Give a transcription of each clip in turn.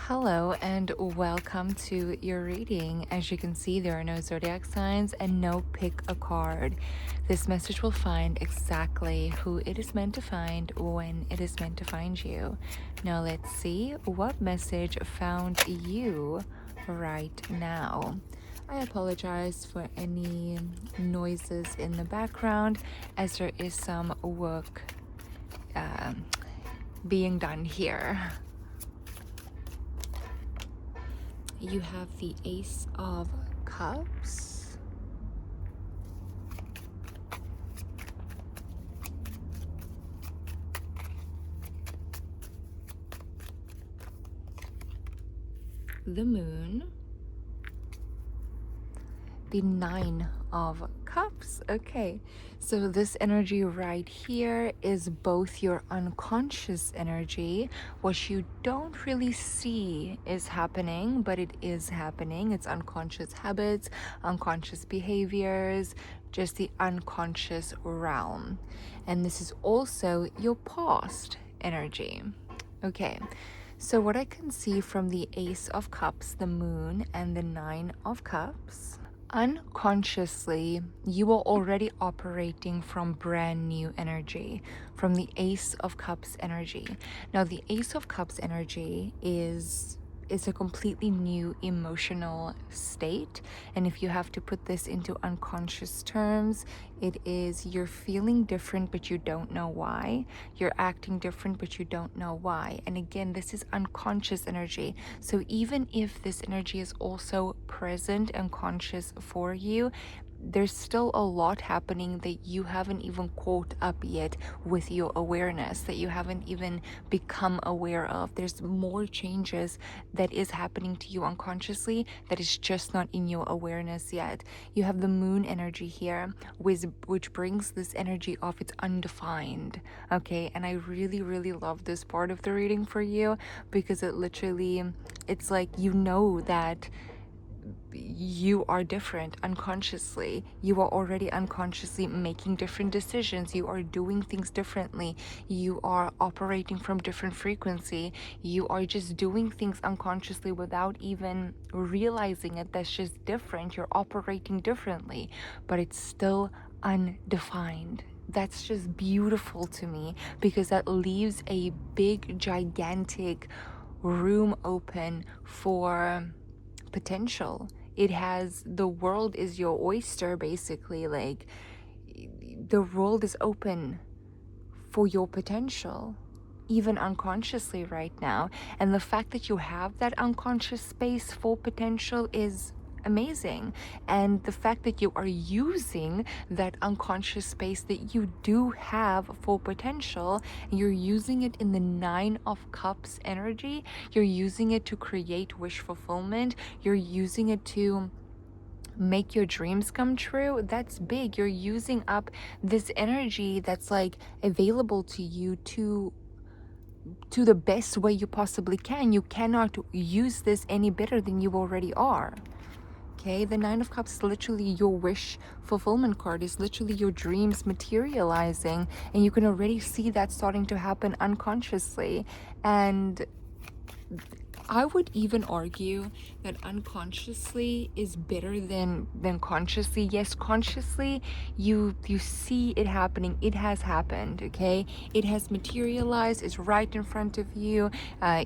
Hello and welcome to your reading. As you can see, there are no zodiac signs and no pick a card. This message will find exactly who it is meant to find when it is meant to find you. Now let's see what message found you right now. I apologize for any noises in the background as there is some work being done here. You have the Ace of Cups, the Moon, the Nine of Cups. Okay, so this energy right here is both your unconscious energy, what you don't really see is happening, but it is happening. It's unconscious habits, unconscious behaviors, just the unconscious realm. And this is also your past energy. Okay, so what I can see from the Ace of Cups, the Moon, and the Nine of Cups, unconsciously, you are already operating from brand new energy, from the Ace of Cups energy. Now, the Ace of Cups energy is a completely new emotional state. And if you have to put this into unconscious terms, it is you're feeling different, but you don't know why. You're acting different, but you don't know why. And again, this is unconscious energy. So even if this energy is also present and conscious for you, there's still a lot happening that you haven't even caught up yet with your awareness, that you haven't even become aware of. There's more changes that is happening to you unconsciously that is just not in your awareness yet. You have the Moon energy here, which brings this energy of it's undefined. Okay, and I really love this part of the reading for you, because it's like you know that you are different unconsciously. You are already unconsciously making different decisions. You are doing things differently. You are operating from different frequency. You are just doing things unconsciously without even realizing it. That's just different. You're operating differently, but it's still undefined. That's just beautiful to me, because that leaves a big, gigantic room open for potential. It has, the world is your oyster, basically. Like, the world is open for your potential, even unconsciously right now. And the fact that you have that unconscious space for potential is amazing. And the fact that you are using that unconscious space that you do have for potential, you're using it in the Nine of Cups energy, you're using it to create wish fulfillment, you're using it to make your dreams come true. That's big. You're using up this energy that's like available to you to the best way you possibly can. You cannot use this any better than you already are. Okay, the Nine of Cups is literally your wish fulfillment card. Is literally your dreams materializing, and you can already see that starting to happen unconsciously. And I would even argue that unconsciously is better than consciously. Yes, consciously you see it happening. It has happened, okay? It has materialized. It's right in front of you.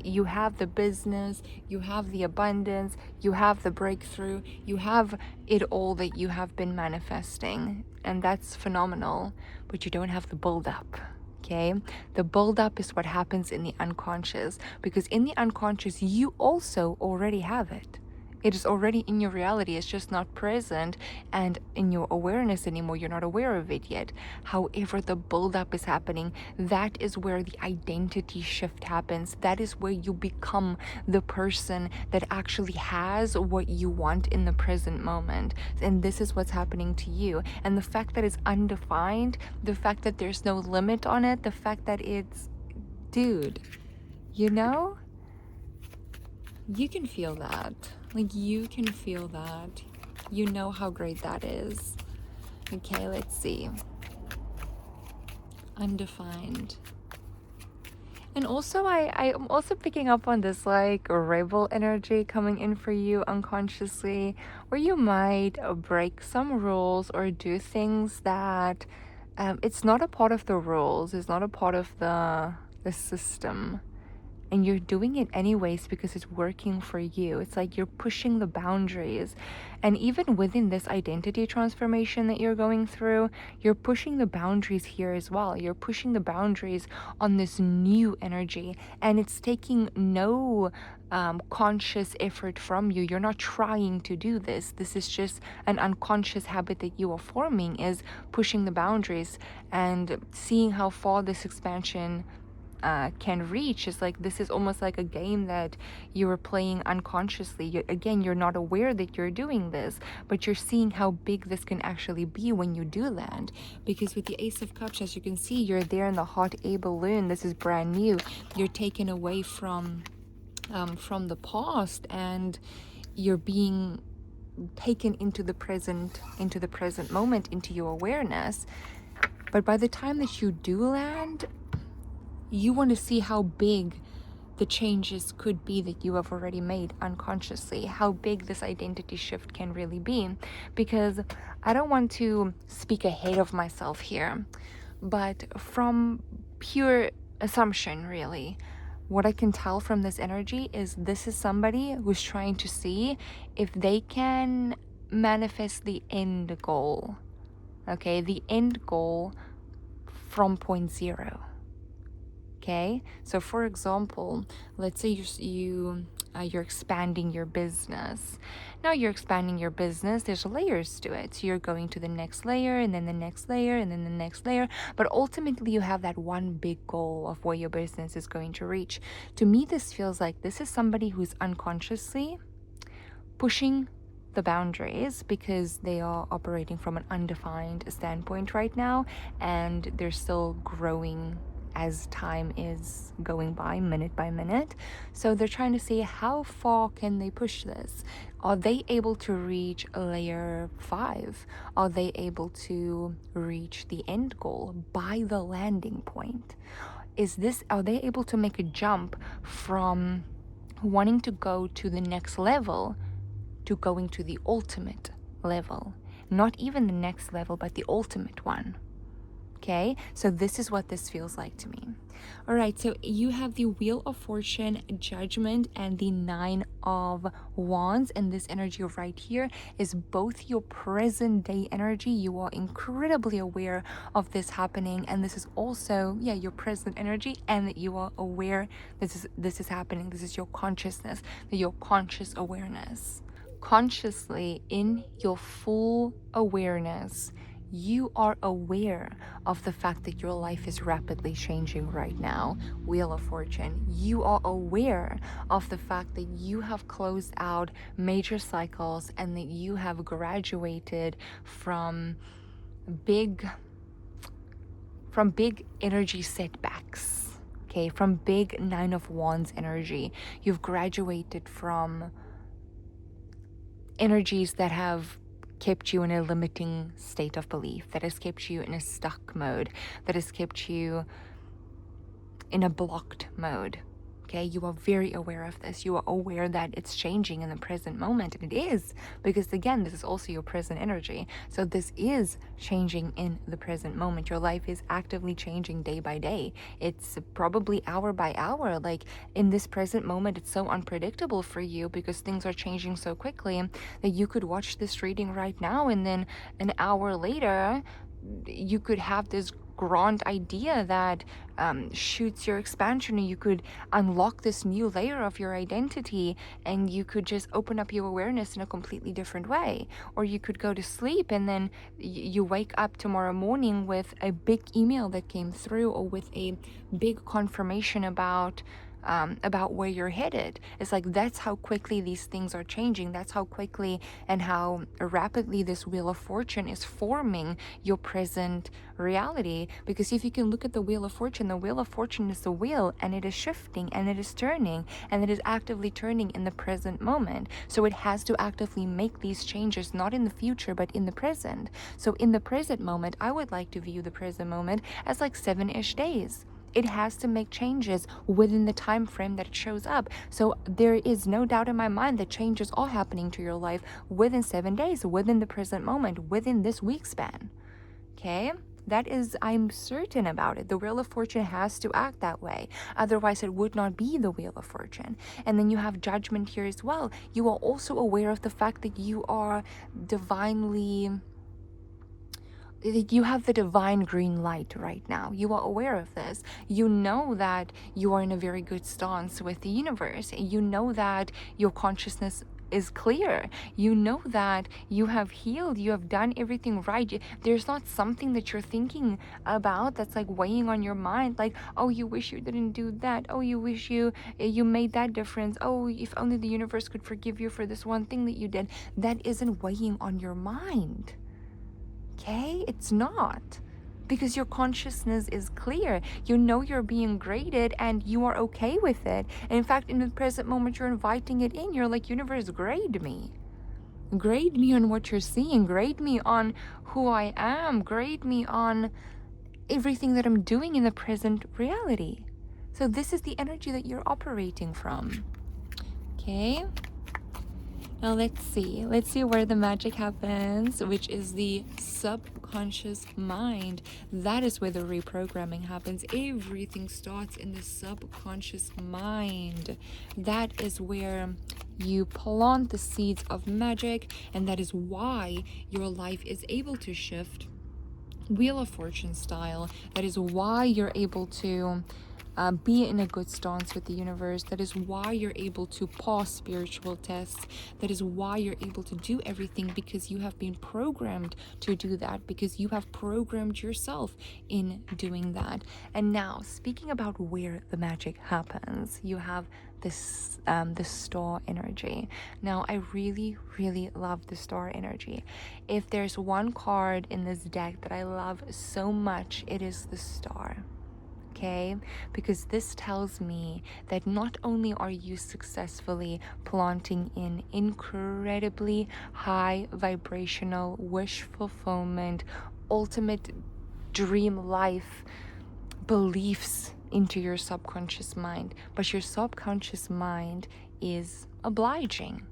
You have the business, you have the abundance, you have the breakthrough, you have it all that you have been manifesting, and that's phenomenal. But you don't have the build up. Okay, the buildup is what happens in the unconscious, because in the unconscious you also already have it. It is already in your reality. It's just not present and in your awareness anymore. You're not aware of it yet. However, the buildup is happening. That is where the identity shift happens. That is where you become the person that actually has what you want in the present moment. And this is what's happening to you. And the fact that it's undefined, the fact that there's no limit on it, the fact that it's, dude, you know? You can feel that. Like, you can feel that. You know how great that is. Okay, let's see. Undefined. And also, I'm also picking up on this like rebel energy coming in for you unconsciously, where you might break some rules or do things that it's not a part of the rules, it's not a part of the system, and you're doing it anyways because it's working for you. It's like you're pushing the boundaries. And even within this identity transformation that you're going through, you're pushing the boundaries here as well. You're pushing the boundaries on this new energy, and it's taking no conscious effort from you. You're not trying to do this. This is just an unconscious habit that you are forming, is pushing the boundaries and seeing how far this expansion can reach. Is like, this is almost like a game that you are playing unconsciously. Again, you're not aware that you're doing this, but you're seeing how big this can actually be when you do land. Because with the Ace of Cups, as you can see, you're there in the hot air balloon. This is brand new. You're taken away from the past, and you're being taken into the present moment, into your awareness. But by the time that you do land, you want to see how big the changes could be that you have already made unconsciously, how big this identity shift can really be. Because I don't want to speak ahead of myself here, but from pure assumption, really, what I can tell from this energy is this is somebody who's trying to see if they can manifest the end goal. Okay, the end goal from point zero. Okay, so for example, let's say you're expanding your business. Now you're expanding your business, there's layers to it. So you're going to the next layer, and then the next layer, and then the next layer. But ultimately, you have that one big goal of where your business is going to reach. To me, this feels like this is somebody who's unconsciously pushing the boundaries because they are operating from an undefined standpoint right now, and they're still growing as time is going by, minute by minute. So they're trying to see how far can they push this. Are they able to reach layer 5? Are they able to reach the end goal by the landing point? Are they able to make a jump from wanting to go to the next level to going to the ultimate level? Not even the next level, but the ultimate one. Okay, so this is what this feels like to me. All right, so you have the Wheel of Fortune, Judgment, and the Nine of Wands. And this energy right here is both your present day energy. You are incredibly aware of this happening, and this is also, your present energy, and that you are aware this is happening. This is your consciousness, your conscious awareness. Consciously, in your full awareness, you are aware of the fact that your life is rapidly changing right now. Wheel of Fortune. You are aware of the fact that you have closed out major cycles and that you have graduated from big energy setbacks. Okay, from big Nine of Wands energy. You've graduated from energies that have kept you in a limiting state of belief, that has kept you in a stuck mode, that has kept you in a blocked mode. Okay, you are very aware of this. You are aware that it's changing in the present moment, and it is, because again, this is also your present energy. So this is changing in the present moment. Your life is actively changing day by day. It's probably hour by hour. Like in this present moment, it's so unpredictable for you because things are changing so quickly that you could watch this reading right now, and then an hour later, you could have this grand idea that shoots your expansion, and you could unlock this new layer of your identity, and you could just open up your awareness in a completely different way. Or you could go to sleep, and then you wake up tomorrow morning with a big email that came through, or with a big confirmation about where you're headed. It's like, that's how quickly these things are changing. That's how quickly and how rapidly this Wheel of Fortune is forming your present reality. Because if you can look at the Wheel of Fortune is the wheel, and it is shifting, and it is turning, and it is actively turning in the present moment. So it has to actively make these changes, not in the future, but in the present. So in the present moment, I would like to view the present moment as like 7-ish days. It has to make changes within the time frame that it shows up. So there is no doubt in my mind that changes are happening to your life within 7 days, within the present moment, within this week span. Okay? That is, I'm certain about it. The Wheel of Fortune has to act that way. Otherwise, it would not be the Wheel of Fortune. And then you have Judgment here as well. You are also aware of the fact that you are divinely, you have the divine green light right now. You are aware of this. You know that you are in a very good stance with the universe. You know that your consciousness is clear. You know that you have healed. You have done everything right. There's not something that you're thinking about that's like weighing on your mind, like, oh, you wish you didn't do that. Oh, you wish you made that difference. Oh, if only the universe could forgive you for this one thing that you did. That isn't weighing on your mind. Okay? It's not. Because your consciousness is clear. You know you're being graded and you are okay with it. And in fact, in the present moment, you're inviting it in. You're like, universe, grade me. Grade me on what you're seeing. Grade me on who I am. Grade me on everything that I'm doing in the present reality. So this is the energy that you're operating from. Okay? Now let's see where the magic happens, which is the subconscious mind. That is where the reprogramming happens. Everything starts in the subconscious mind. That is where you plant the seeds of magic, and that is why your life is able to shift Wheel of Fortune style. That is why you're able to be in a good stance with the universe. That is why you're able to pass spiritual tests. That is why you're able to do everything, because you have been programmed to do that, because you have programmed yourself in doing that. And now, speaking about where the magic happens, you have this the star energy. Now, I really love the star energy. If there's one card in this deck that I love so much, it is the star. Okay, because this tells me that not only are you successfully planting in incredibly high vibrational wish fulfillment, ultimate dream life beliefs into your subconscious mind, but your subconscious mind is obliging.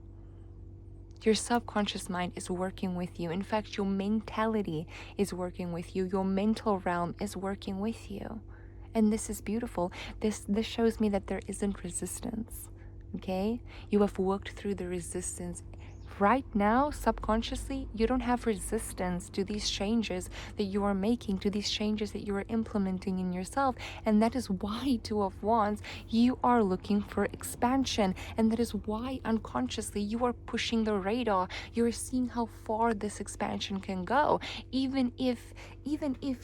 Your subconscious mind is working with you. In fact, your mentality is working with you. Your mental realm is working with you. And this is beautiful. This shows me that there isn't resistance. Okay? You have worked through the resistance. Right now, subconsciously, you don't have resistance to these changes that you are making, to these changes that you are implementing in yourself. And that is why, Two of Wands, you are looking for expansion. And that is why unconsciously you are pushing the radar. You're seeing how far this expansion can go. Even if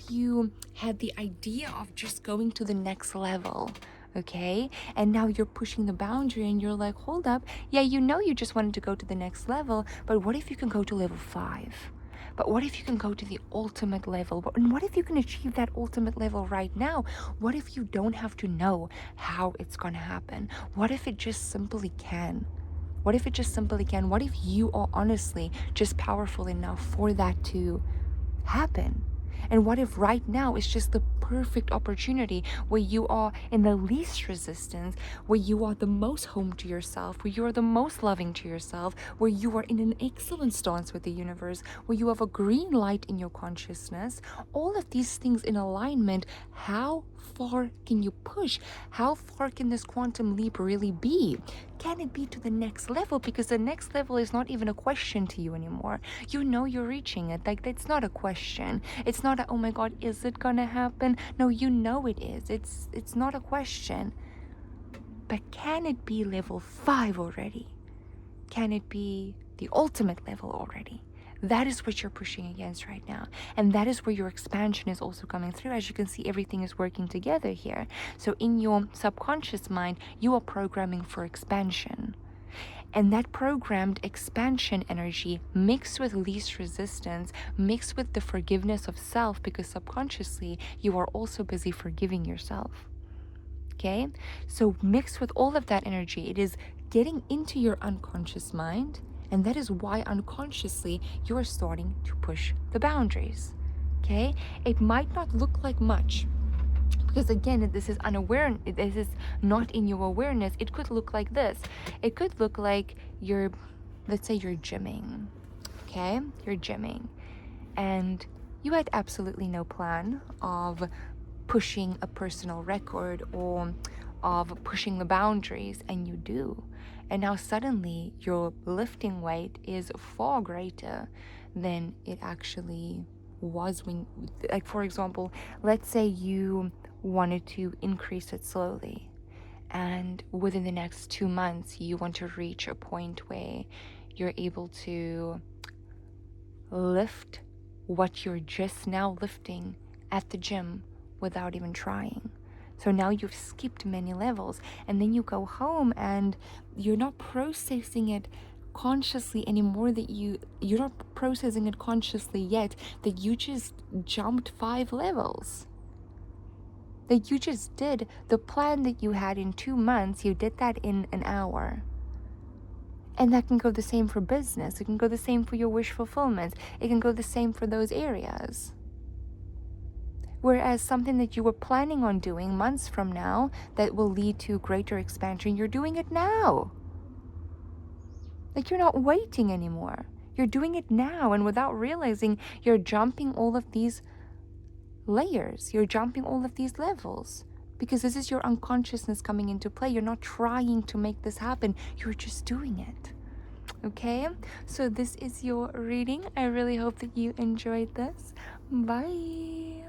you had the idea of just going to the next level, okay, and now you're pushing the boundary and you're like, hold up, yeah, you know you just wanted to go to the next level, but what if you can go to level 5? But what if you can go to the ultimate level? And what if you can achieve that ultimate level right now? What if you don't have to know how it's gonna happen? What if it just simply can? What if it just simply can? What if you are honestly just powerful enough for that to happen? And what if right now is just the perfect opportunity where you are in the least resistance, where you are the most home to yourself, where you are the most loving to yourself, where you are in an excellent stance with the universe, where you have a green light in your consciousness, all of these things in alignment. How far can you push? How far can this quantum leap really be? Can it be to the next level? Because the next level is not even a question to you anymore. You know you're reaching it. Like, it's not a question. It's not a, oh my God, is it gonna happen? No, you know it is. It's not a question. But can it be level 5 already? Can it be the ultimate level already? That is what you're pushing against right now. And that is where your expansion is also coming through. As you can see, everything is working together here. So in your subconscious mind, you are programming for expansion. And that programmed expansion energy mixed with least resistance, mixed with the forgiveness of self, because subconsciously you are also busy forgiving yourself. Okay? So mixed with all of that energy, it is getting into your unconscious mind. And that is why unconsciously you're starting to push the boundaries. Okay? It might not look like much. Because again, this is unaware, this is not in your awareness. It could look like this. It could look like you're, let's say you're gymming, okay? You're gymming and you had absolutely no plan of pushing a personal record or of pushing the boundaries, and you do. And now suddenly your lifting weight is far greater than it actually was when, like, for example, let's say you wanted to increase it slowly, and within the next 2 months you want to reach a point where you're able to lift what you're just now lifting at the gym without even trying. So now you've skipped many levels, and then you go home and you're not processing it consciously anymore, that you're not processing it consciously yet, that you just jumped 5 levels, that you just did the plan that you had in 2 months, you did that in an hour. And that can go the same for business. It can go the same for your wish fulfillment. It can go the same for those areas. Whereas something that you were planning on doing months from now that will lead to greater expansion, you're doing it now. Like, you're not waiting anymore. You're doing it now, and without realizing, you're jumping all of these layers. You're jumping all of these levels. Because this is your unconsciousness coming into play. You're not trying to make this happen. You're just doing it. Okay? So this is your reading. I really hope that you enjoyed this. Bye.